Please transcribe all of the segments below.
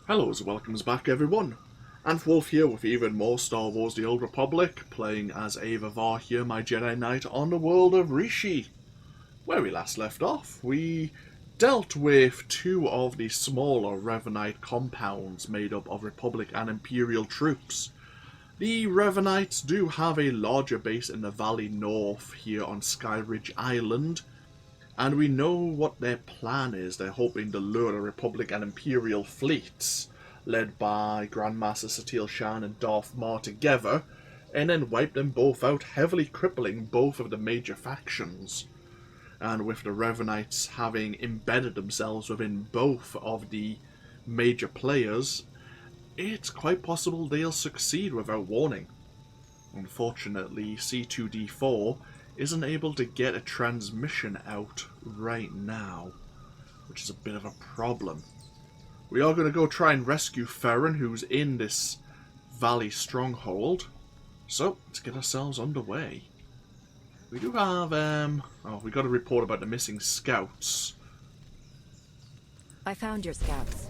Hello and welcomes back everyone. Wolf here with even more Star Wars The Old Republic, playing as Aeva Var here, my Jedi Knight, on the world of Rishi. Where we last left off, we dealt with two of the smaller Revanite compounds made up of Republic and Imperial troops. The Revanites do have a larger base in the Valley North here on Skyridge Island, and we know what their plan is. They're hoping to lure the Republic and Imperial fleets, led by Grandmaster Satele Shan and Darth Maul together, and then wipe them both out, heavily crippling both of the major factions. And with the Revanites having embedded themselves within both of the major players, it's quite possible they'll succeed without warning. Unfortunately, C2D4 isn't able to get a transmission out right now, which is a bit of a problem. We are going to go try and rescue Farron, who's in this Valley Stronghold. So, let's get ourselves underway. We do have, we got a report about the missing scouts. I found your scouts.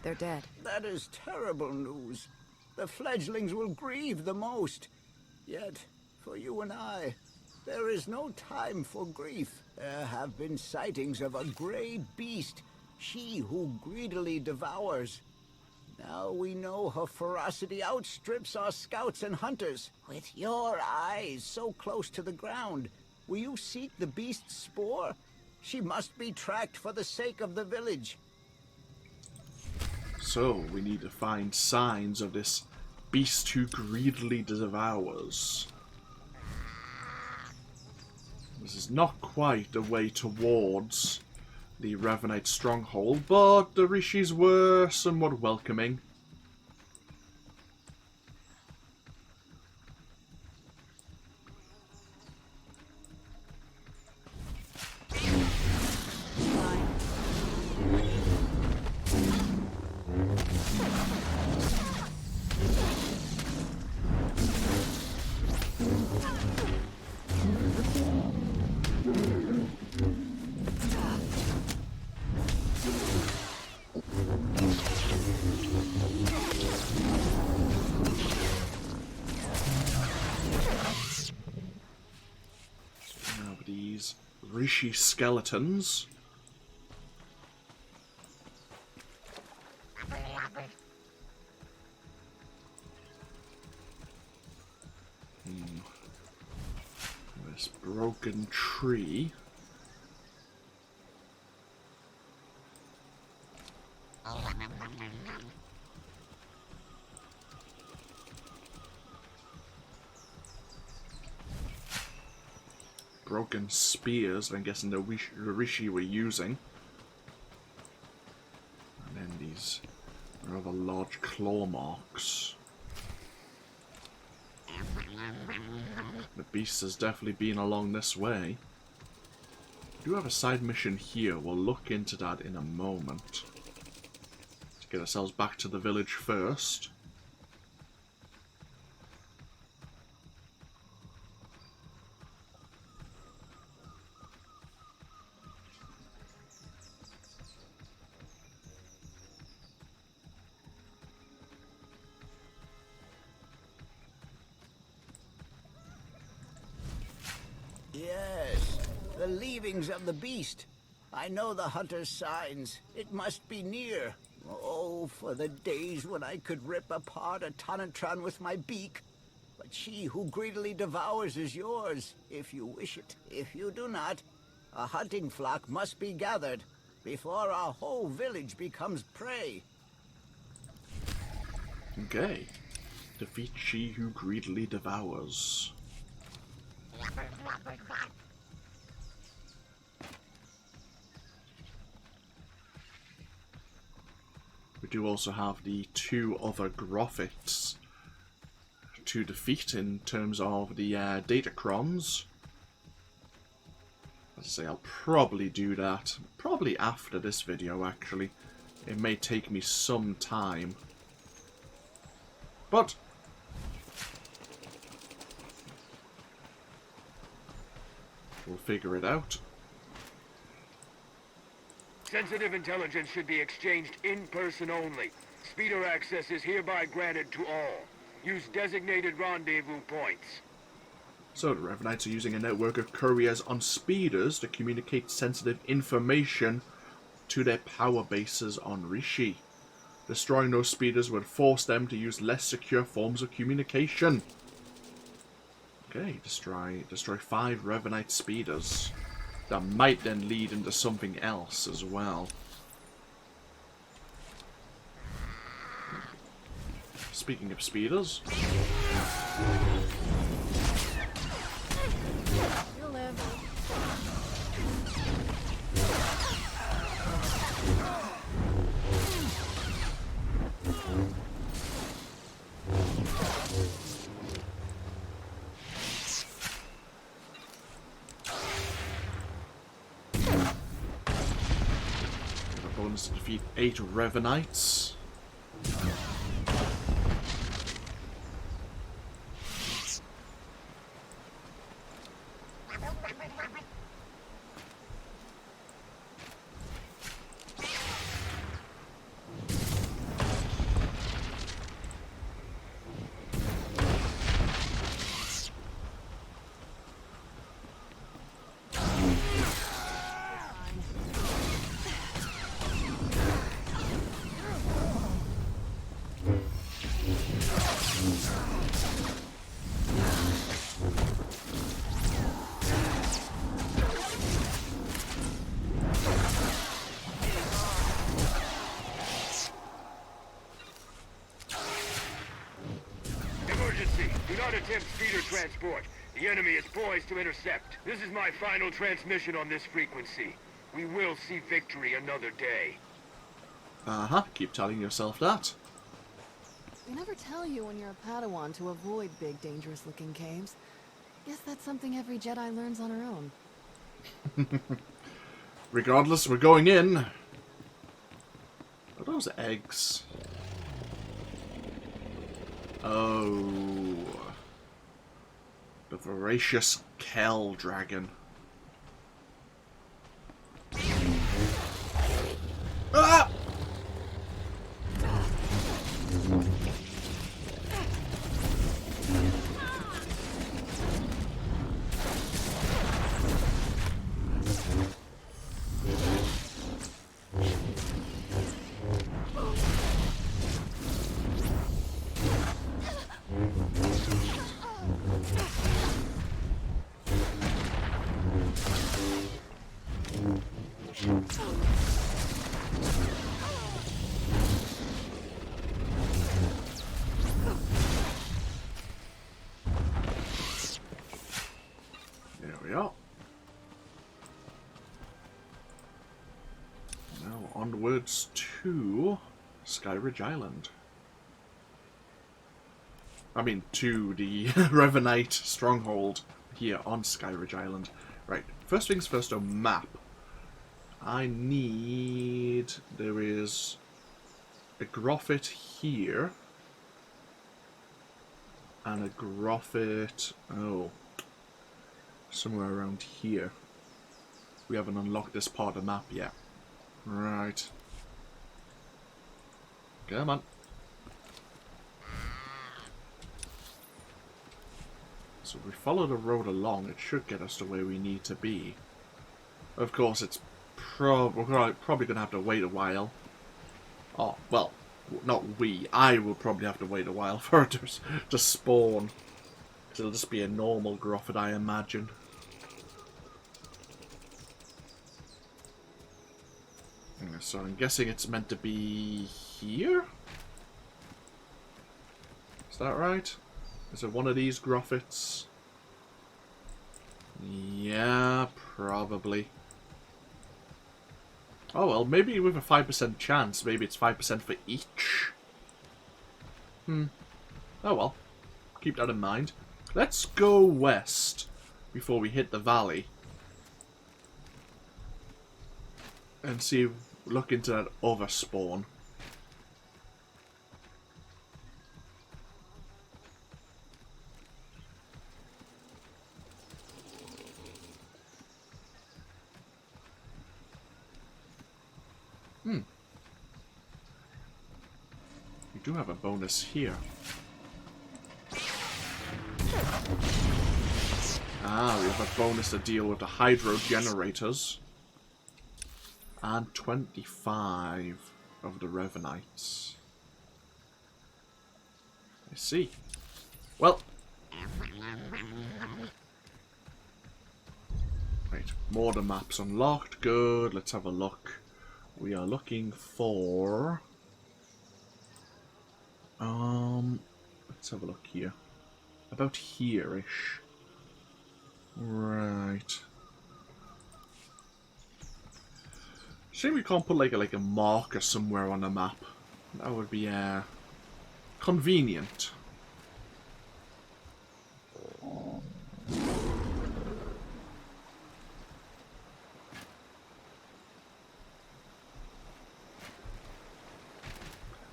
They're dead. That is terrible news. The fledglings will grieve the most. Yet, for you and I, there is no time for grief. There have been sightings of a grey beast, she who greedily devours. Now we know her ferocity outstrips our scouts and hunters. With your eyes so close to the ground, will you seek the beast's spoor? She must be tracked for the sake of the village. So, we need to find signs of this beast who greedily devours. This is not quite the way towards the Revanite stronghold, but the Rishis were somewhat welcoming. These Rishi skeletons. This broken tree. Broken spears, I'm guessing the Rishi were using. And then these rather large claw marks. The beast has definitely been along this way. We do have a side mission here. We'll look into that in a moment. Let's get ourselves back to the village first. Yes, the leavings of the beast. I know the hunter's signs. It must be near. Oh, for the days when I could rip apart a Tonatron with my beak. But she who greedily devours is yours, if you wish it. If you do not, a hunting flock must be gathered before our whole village becomes prey. Okay. Defeat she who greedily devours. We do also have the two other Groffits to defeat in terms of the Datacrons. As I say, I'll probably do that. Probably after this video, actually. It may take me some time. But we'll figure it out. Sensitive intelligence should be exchanged in person only. Speeder access is hereby granted to all. Use designated rendezvous points. So the Revanites are using a network of couriers on speeders to communicate sensitive information to their power bases on Rishi. Destroying those speeders would force them to use less secure forms of communication. Okay, destroy 5 Revanite speeders. That might then lead into something else as well. Speaking of speeders. You'll live. A bonus to defeat 8 Revanites. Emergency! Do not attempt speeder transport. The enemy is poised to intercept. This is my final transmission on this frequency. We will see victory another day. Keep telling yourself that. They never tell you when you're a Padawan to avoid big, dangerous-looking caves. Guess that's something every Jedi learns on her own. Regardless, we're going in. Are those eggs? Oh. The voracious Kell dragon. Ah! There we are. Now onwards to Skyridge Island. I mean, to the Revanite stronghold here on Skyridge Island. Right, first things first, a map. I need... There is a Groffit here. And a Groffit... Oh. Somewhere around here. We haven't unlocked this part of the map yet. Right. Come on. So if we follow the road along, it should get us to where we need to be. Of course, it's we're probably going to have to wait a while. Oh, well, not we. I will probably have to wait a while for it to spawn. Because it'll just be a normal Groffit, I imagine. So I'm guessing it's meant to be here? Is that right? Is it one of these Groffits? Yeah, probably. Oh well, maybe with a 5% chance. Maybe it's 5% for each. Oh well. Keep that in mind. Let's go west before we hit the valley. And see, look into that other spawn. do have a bonus here. Ah, we have a bonus to deal with the hydro generators. And 25 of the Revanites. I see. Well. Right, more of the maps unlocked. Good, let's have a look. We are looking for... let's have a look here. About here-ish. Right. Shame we can't put like a marker somewhere on the map. That would be convenient.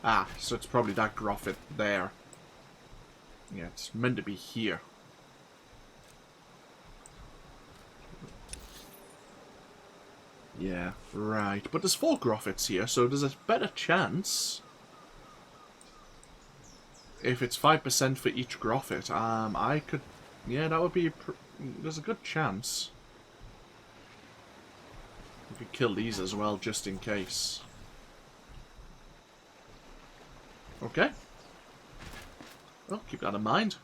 Ah, so it's probably that Groffit there. Yeah, it's meant to be here. Yeah, right. But there's 4 Groffits here, so there's a better chance. If it's 5% for each Groffit, I could... Yeah, that would be... There's a good chance. We could kill these as well, just in case. Okay. Well, keep that in mind.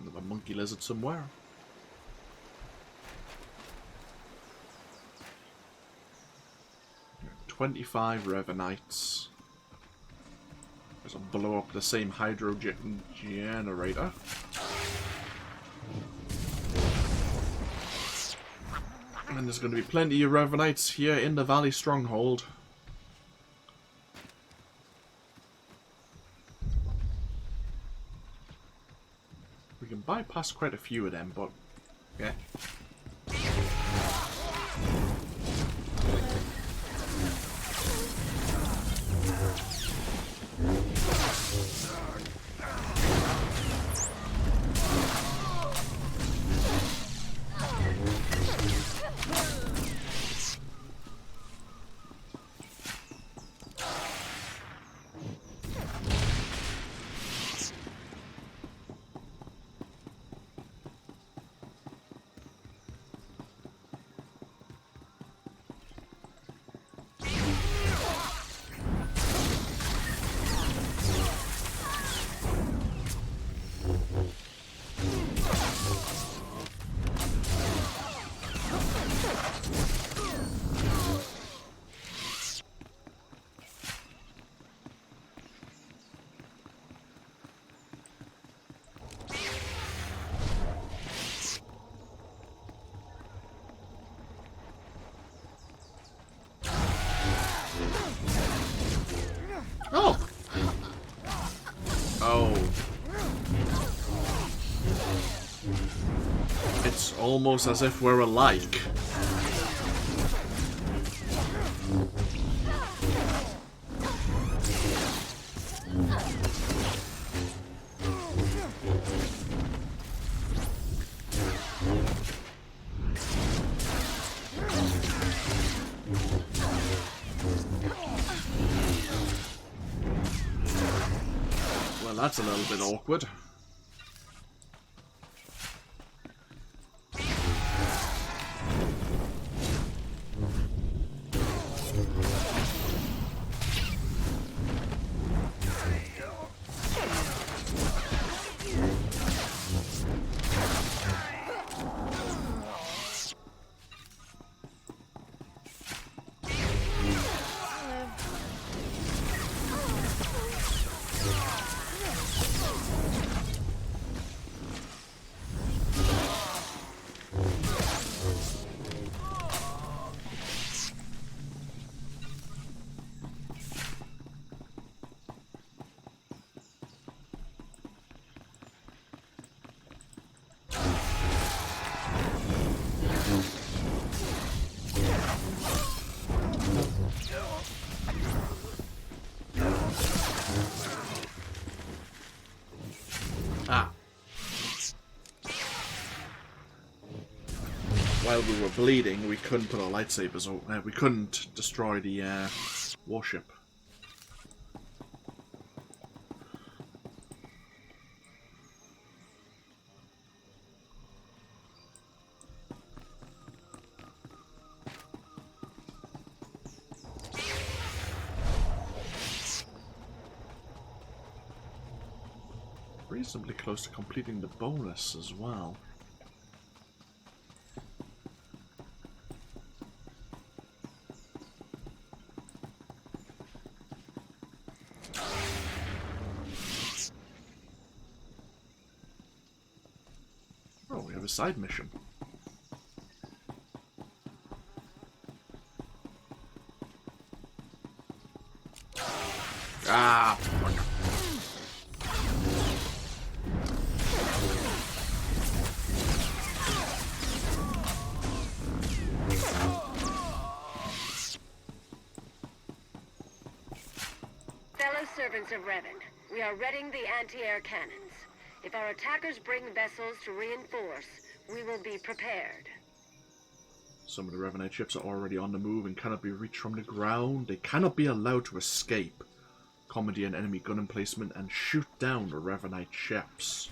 Another monkey lizard somewhere. $25 Revanites. There's a blow up the same hydrogen generator. And there's going to be plenty of Revanites here in the Valley Stronghold. We can bypass quite a few of them, but yeah. Oh! Oh. It's almost as if we're alike. Well, that's a little bit awkward. While we were bleeding, we couldn't put our lightsabers out. We couldn't destroy the warship. reasonably close to completing the bonus as well. Oh, we have a side mission. Ah! Fellow servants of Revan, we are readying the anti-air cannons. If our attackers bring vessels to reinforce, we will be prepared. Some of the Revan ships are already on the move and cannot be reached from the ground. They cannot be allowed to escape. Commandeer an enemy gun emplacement and shoot down the Revanite ships.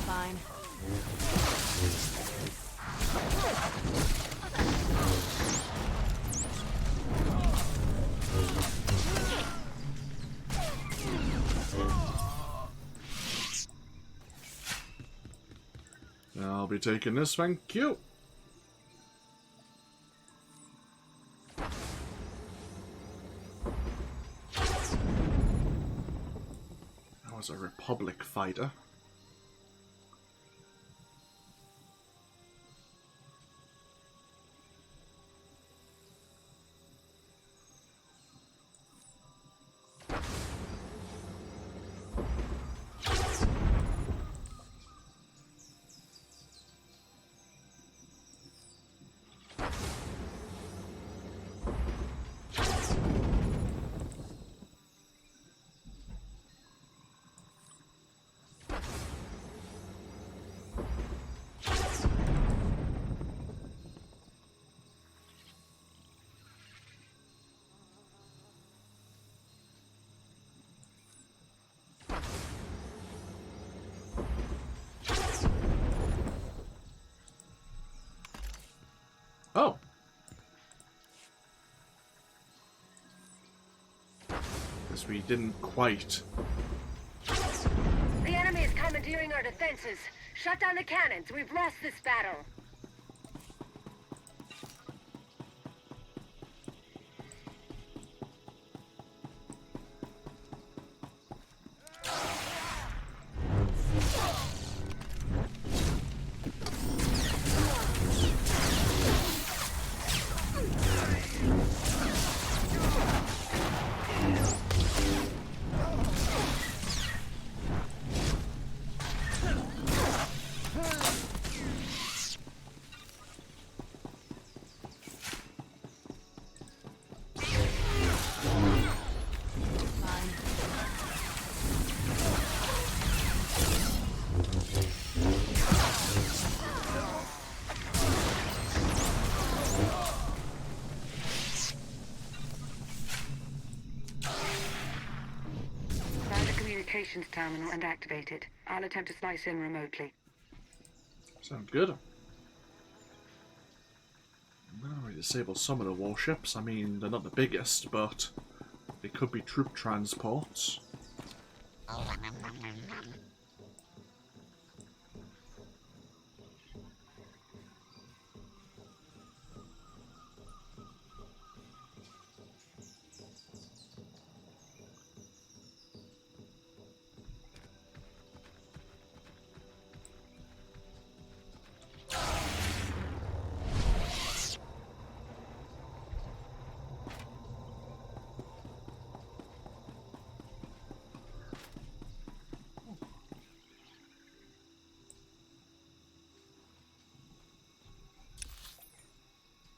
Fine. I'll be taking this, thank you. That was a Republic fighter. Oh. Guess we didn't quite. The enemy is commandeering our defenses. Shut down the cannons. We've lost this battle. Communications terminal and activate it. I'll attempt to slice in remotely. Sounds good. I'm gonna disable some of the warships. I mean, they're not the biggest, but they could be troop transports.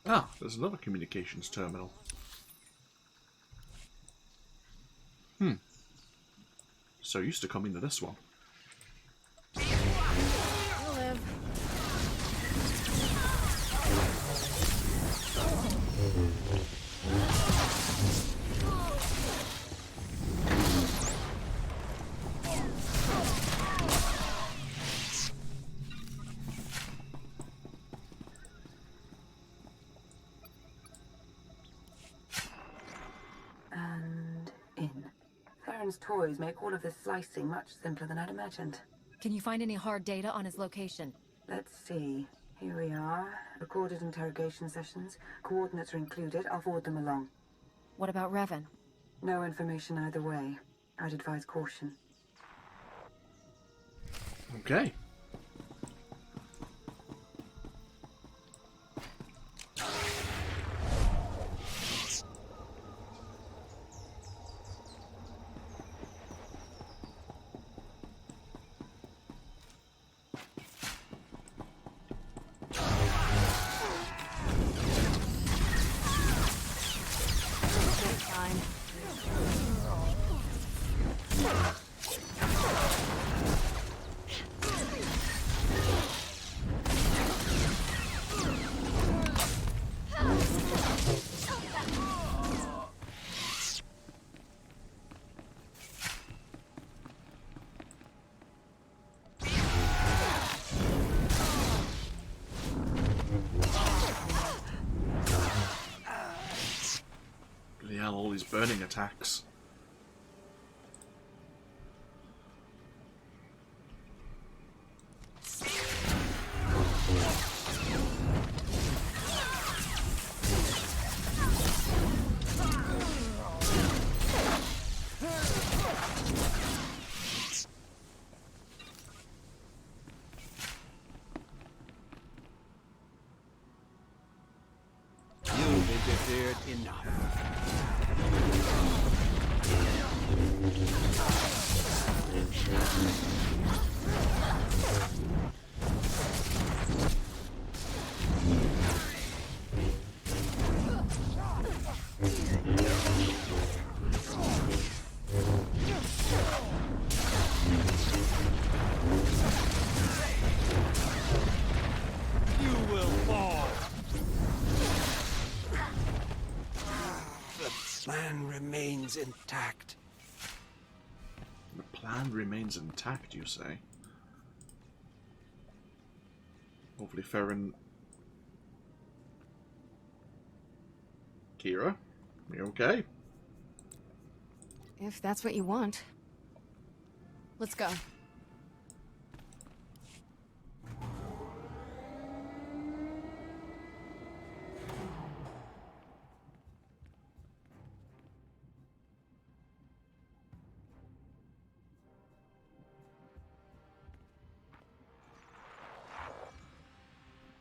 Ah, there's another communications terminal. So used to come into this one. You'll live. Farron's toys make all of this slicing much simpler than I'd imagined. Can you find any hard data on his location? Let's see. Here we are. Recorded interrogation sessions. Coordinates are included. I'll forward them along. What about Revan? No information either way. I'd advise caution. Okay. Time. Bloody hell, all these burning attacks. You've interfered enough. You will fall. The plan remains intact. The plan remains intact, you say? Hopefully Farron... Kira? You okay? If that's what you want. Let's go.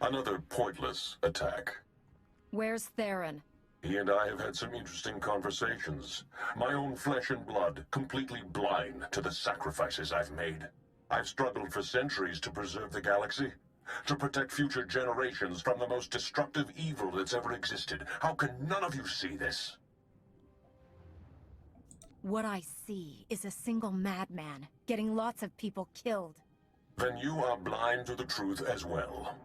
Another pointless attack. Where's Theron? He and I have had some interesting conversations. My own flesh and blood, completely blind to the sacrifices I've made. I've struggled for centuries to preserve the galaxy, to protect future generations from the most destructive evil that's ever existed. How can none of you see this? What I see is a single madman, getting lots of people killed. Then you are blind to the truth as well.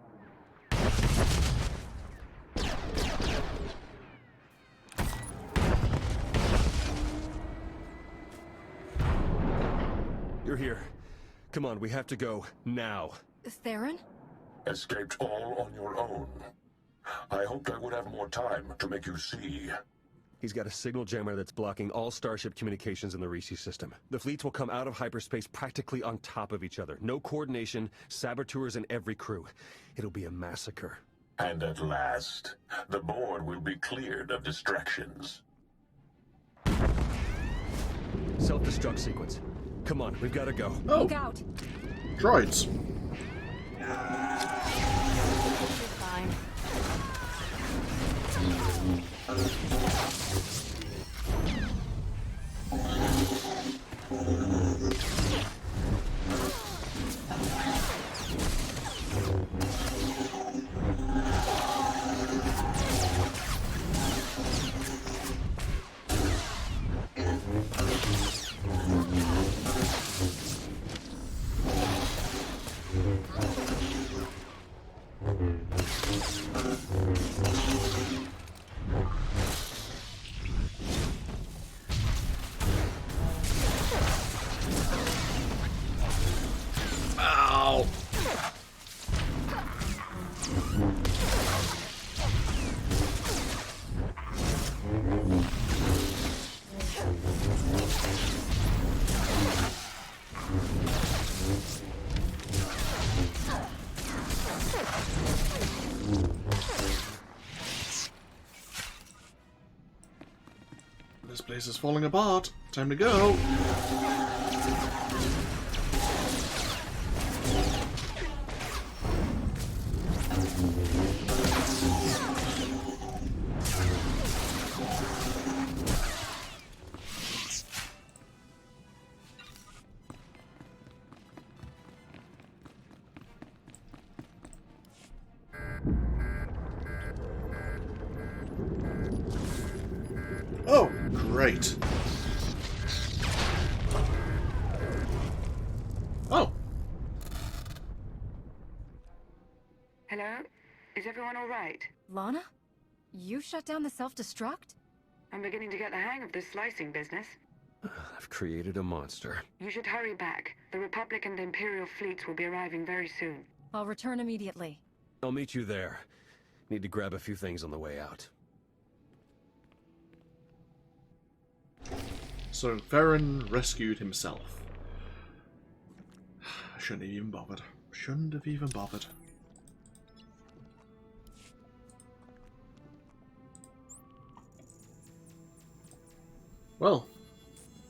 You're here. Come on, we have to go. Now. Theron? Escaped all on your own. I hoped I would have more time to make you see. He's got a signal jammer that's blocking all starship communications in the Rishi system. The fleets will come out of hyperspace practically on top of each other. No coordination, saboteurs in every crew. It'll be a massacre. And at last, the board will be cleared of distractions. Self-destruct sequence. Come on, we've got to go. Oh, Look out! droids. Fine. This place is falling apart. Time to go. Oh, great. Oh. Hello? Is everyone all right? Lana? You shut down the self-destruct? I'm beginning to get the hang of this slicing business. I've created a monster. You should hurry back. The Republic and Imperial fleets will be arriving very soon. I'll return immediately. I'll meet you there. Need to grab a few things on the way out. So Farron rescued himself. I shouldn't have even bothered. Shouldn't have even bothered. Well,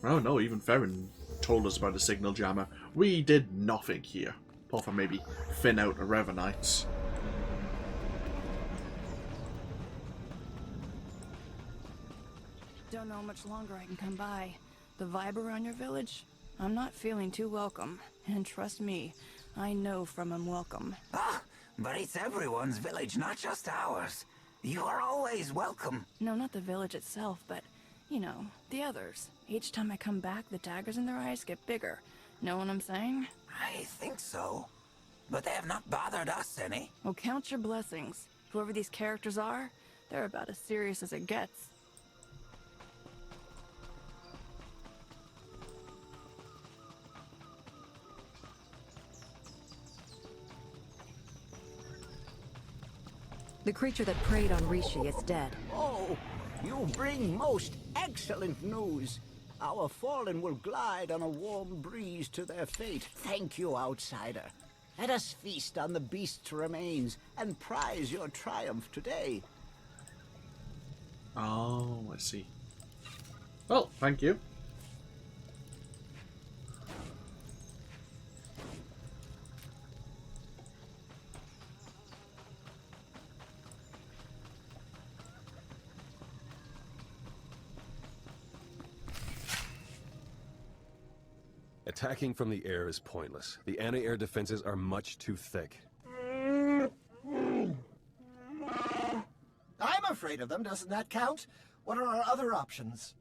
oh no, even Farron told us about the signal jammer. We did nothing here, apart from maybe thin out the Revanites. Don't know how much longer I can come by. The vibe around your village? I'm not feeling too welcome. And trust me, I know from I'm welcome. Ah, but it's everyone's village, not just ours. You are always welcome. No, not the village itself, but, you know, the others. Each time I come back, the daggers in their eyes get bigger. Know what I'm saying? I think so. But they have not bothered us any. Well, count your blessings. Whoever these characters are, they're about as serious as it gets. The creature that preyed on Rishi is dead. Oh, you bring most excellent news. Our fallen will glide on a warm breeze to their fate. Thank you, outsider. Let us feast on the beast's remains and prize your triumph today. Oh, I see. Well, thank you. Attacking from the air is pointless. The anti-air defenses are much too thick. I'm afraid of them, doesn't that count? What are our other options?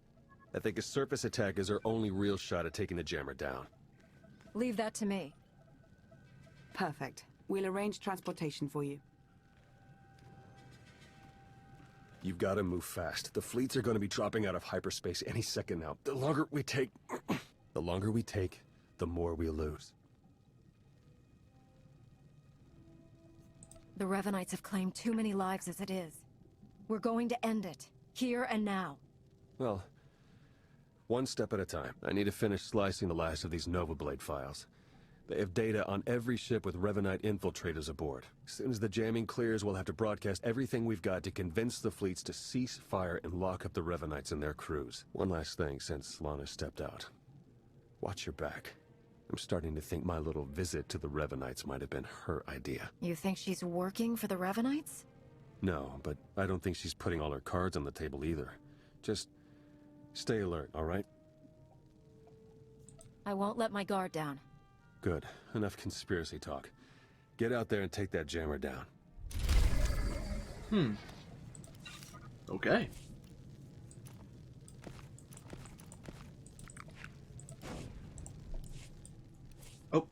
I think a surface attack is our only real shot at taking the jammer down. Leave that to me. Perfect. We'll arrange transportation for you. You've got to move fast. The fleets are going to be dropping out of hyperspace any second now. The longer we take... the longer we take, the more we lose. The Revanites have claimed too many lives as it is. We're going to end it. Here and now. Well, one step at a time. I need to finish slicing the last of these Nova Blade files. They have data on every ship with Revanite infiltrators aboard. As soon as the jamming clears, we'll have to broadcast everything we've got to convince the fleets to cease fire and lock up the Revanites and their crews. One last thing since Lana stepped out. Watch your back. I'm starting to think my little visit to the Revanites might have been her idea. You think she's working for the Revanites? No, but I don't think she's putting all her cards on the table either. Just stay alert, all right? I won't let my guard down. Good. Enough conspiracy talk. Get out there and take that jammer down. Okay. Oh.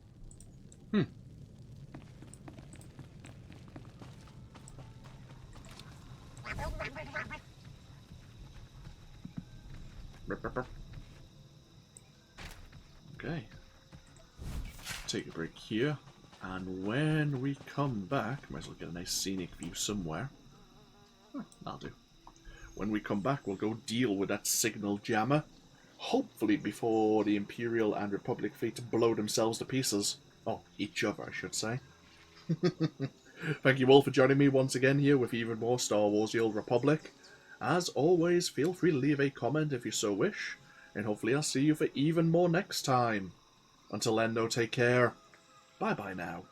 Okay. Take a break here, and when we come back, might as well get a nice scenic view somewhere. That'll do. When we come back, we'll go deal with that signal jammer. Hopefully before the Imperial and Republic fleets blow themselves to pieces. Oh, each other, I should say. Thank you all for joining me once again here with even more Star Wars The Old Republic. As always, feel free to leave a comment if you so wish, and hopefully I'll see you for even more next time. Until then, though, take care. Bye-bye now.